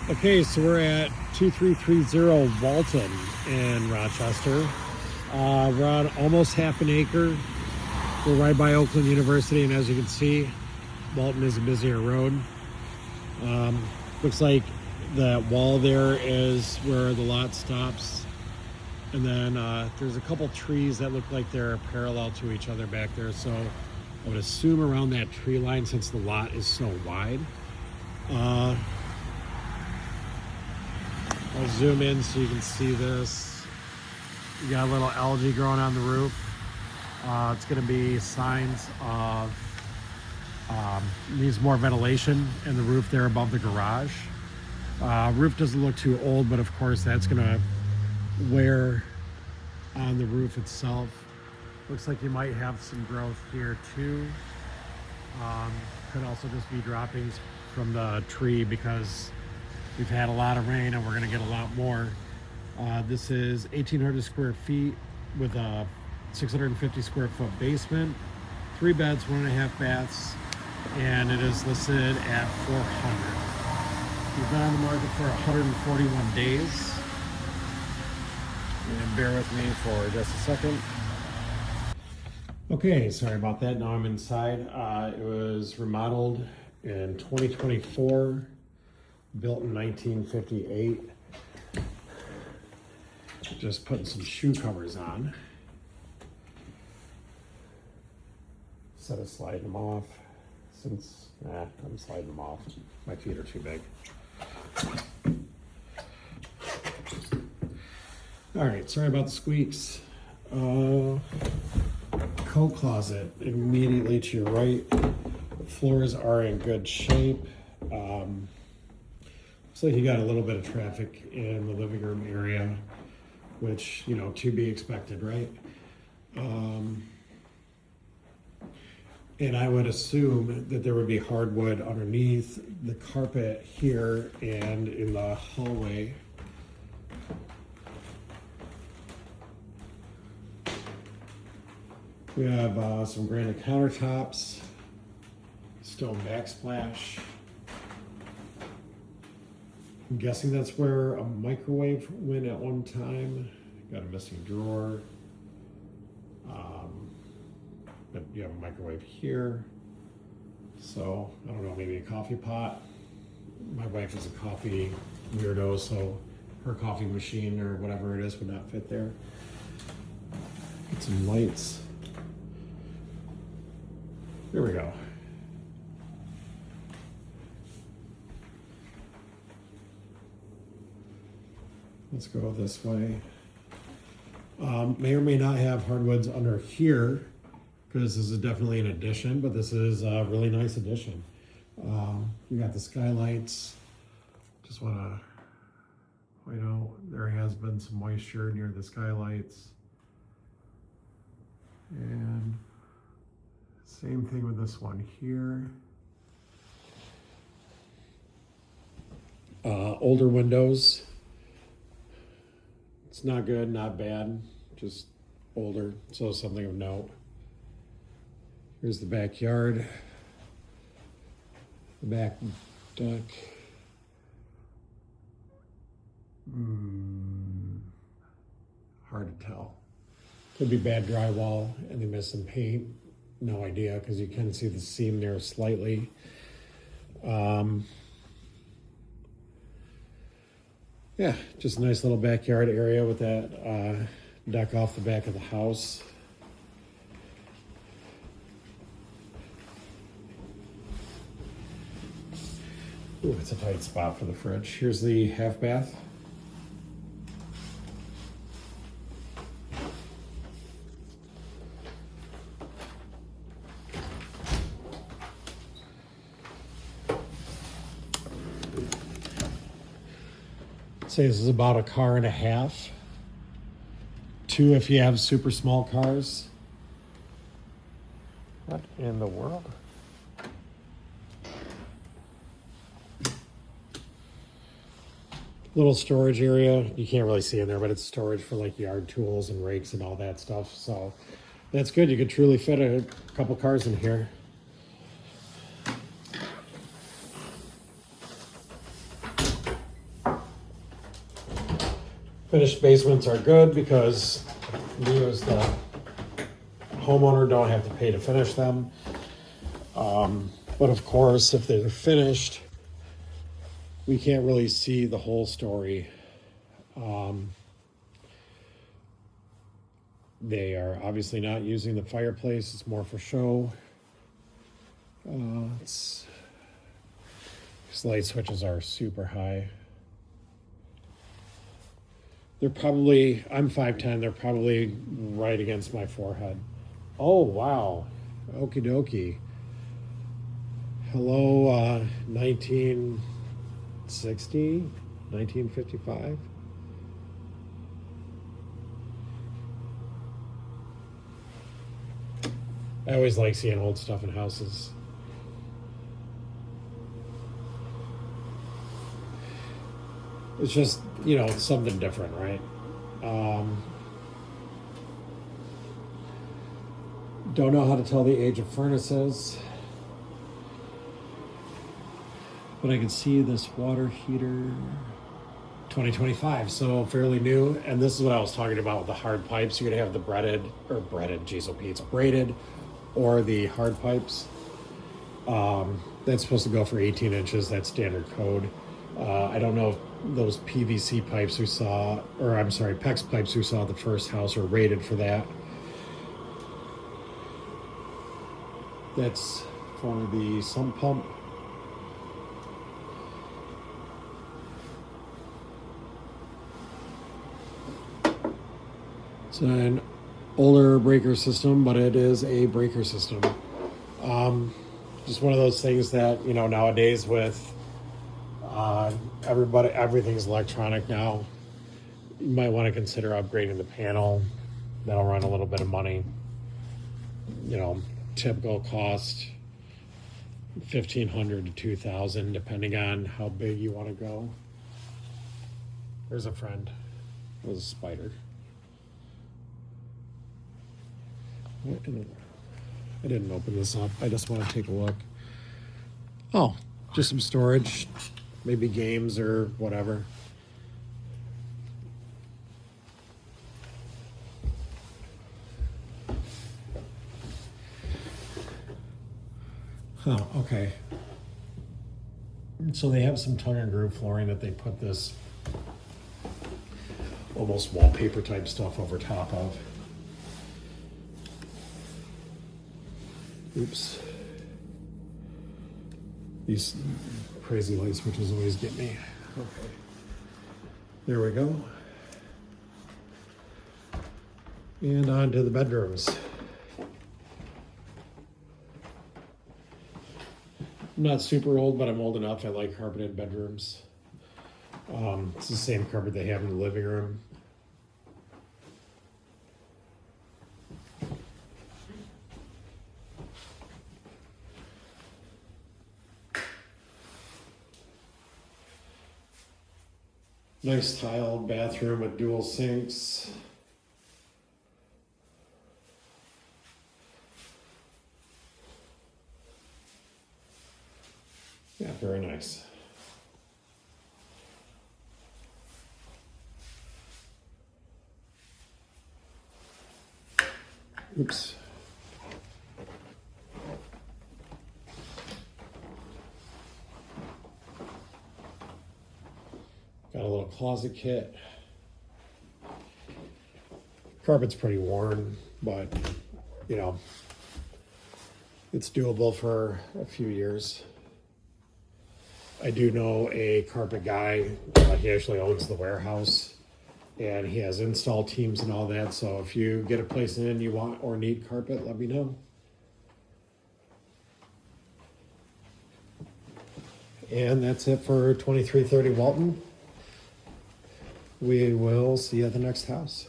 Okay, so we're at 2330 Walton in Rochester. We're on almost half an acre. We're right by Oakland University, and as you can see, Walton is a busier road. Looks like that wall there is where the lot stops. And then there's a couple trees that look like they're parallel to each other back there. So I would assume around that tree line, since the lot is so wide. I'll zoom in so you can see this. You got a little algae growing on the roof. It's going to be signs of needs more ventilation in the roof there above the garage. Roof doesn't look too old, but of course that's going to wear on the roof itself. Looks like you might have some growth here too. Could also just be droppings from the tree because we've had a lot of rain and we're going to get a lot more. This is 1,800 square feet with a 650 square foot basement, 3 beds, 1.5 baths, and it is listed at 400. We've been on the market for 141 days. And bear with me for just a second. Okay, sorry about that. Now I'm inside. It was remodeled in 2024. Built in 1958. Just putting some shoe covers on. Instead of sliding them off, since I'm sliding them off. My feet are too big. All right, sorry about the squeaks. Coat closet immediately to your right. Floors are in good shape. Looks like you got a little bit of traffic in the living room area, which, you know, to be expected, right? And I would assume that there would be hardwood underneath the carpet here and in the hallway. We have some granite countertops, stone backsplash. I'm guessing that's where a microwave went at one time. Got a missing drawer. But you have a microwave here. So, I don't know, maybe a coffee pot. My wife is a coffee weirdo, so her coffee machine or whatever it is would not fit there. Get some lights. There we go. Let's go this way. May or may not have hardwoods under here because this is definitely an addition, but this is a really nice addition. You got the skylights. Just want to point out there has been some moisture near the skylights. And same thing with this one here. Older windows. It's not good, not bad, just older, so something of note. Here's the backyard, the back deck. Hard to tell. Could be bad drywall and they missed some paint. No idea, because you can see the seam there slightly. Yeah, just a nice little backyard area with that deck off the back of the house. Ooh, it's a tight spot for the fridge. Here's the half bath. Say this is about a car and a half. 2 if you have super small cars. What in the world? Little storage area. You can't really see in there, but it's storage for like yard tools and rakes and all that stuff. So that's good. You could truly fit a couple cars in here. Finished basements are good because you as the homeowner don't have to pay to finish them. But of course, if they're finished, we can't really see the whole story. They are obviously not using the fireplace. It's more for show. These light switches are super high. They're probably, I'm 5'10", they're probably right against my forehead. Oh, wow. Okie dokie. Hello, 1960, 1955. I always like seeing old stuff in houses. It's just, you know, something different, right? Don't know how to tell the age of furnaces, but I can see this water heater, 2025, so fairly new. And this is what I was talking about with the hard pipes. You're gonna have the braided or the hard pipes. That's supposed to go for 18 inches. That's standard code. I don't know if those PVC pipes we saw, or I'm sorry, PEX pipes we saw at the first house are rated for that. That's for the sump pump. It's an older breaker system, but it is a breaker system. Just one of those things that, you know, nowadays with everything's electronic now. You might want to consider upgrading the panel. That'll run a little bit of money. You know, typical cost $1,500 to $2,000, depending on how big you want to go. There's a friend. It was a spider. I didn't open this up. I just want to take a look. Oh, just some storage, maybe games or whatever. Oh, okay. So they have some tongue and groove flooring that they put this almost wallpaper type stuff over top of. Oops. These crazy light switches always get me. Okay. There we go. And on to the bedrooms. I'm not super old, but I'm old enough. I like carpeted bedrooms. It's the same carpet they have in the living room. Nice tiled bathroom with dual sinks. Yeah, very nice. Oops. Got a little closet kit. Carpet's pretty worn, but you know, it's doable for a few years. I do know a carpet guy. He actually owns the warehouse, and he has install teams and all that. So if you get a place in you want or need carpet, let me know. And that's it for 2330 Walton. We will see you at the next house.